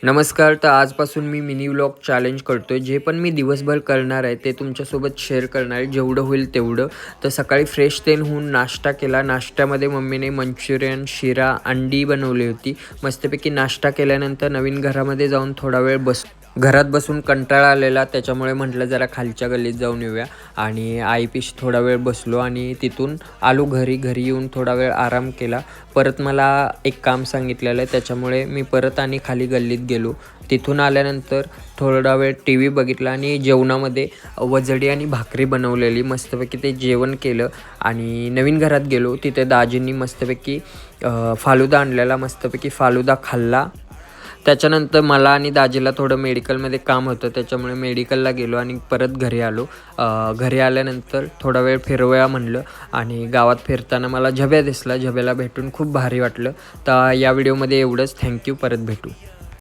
नमस्कार. तर आजपासून मी मिनी व्लॉग चॅलेंज करतो आहे. जे पण मी दिवसभर करणार आहे ते तुमच्यासोबत शेअर करणार आहे, जेवढं होईल तेवढं. तर सकाळी फ्रेश तेन होऊन नाश्ता केला. नाश्त्यामध्ये मम्मीने मंचुरियन, शिरा, अंडी बनवली होती. मस्तपैकी नाश्ता केल्यानंतर नवीन घरामध्ये जाऊन थोडा वेळ घरात बसून कंटाळा आलेला, त्याच्यामुळे म्हटलं जरा खालच्या गल्लीत जाऊन येऊया. आणि आईपाशी थोडा वेळ बसलो आणि तिथून आलो घरी. घरी येऊन थोडा वेळ आराम केला. परत मला एक काम सांगितलेलं आहे, त्याच्यामुळे मी परत आणि खाली गल्लीत गेलो. तिथून आल्यानंतर थोडा वेळ टी व्ही बघितला आणि जेवणामध्ये वजडी आणि भाकरी बनवलेली. मस्तपैकी ते जेवण केलं आणि नवीन घरात गेलो. तिथे दाजींनी मस्तपैकी फालुदा आणलेला. मस्तपैकी फालुदा खाल्ला. त्याच्यानंतर मला आणि दाजीला थोडं मेडिकलमध्ये काम होतं, त्याच्यामुळे मेडिकलला गेलो आणि परत घरी आलो. घरी आल्यानंतर थोडा वेळ फिरवूया म्हणलं आणि गावात फिरताना मला झब्या दिसला. झब्याला भेटून खूप भारी वाटलं. तर या व्हिडिओमध्ये एवढंच. थँक्यू. परत भेटू.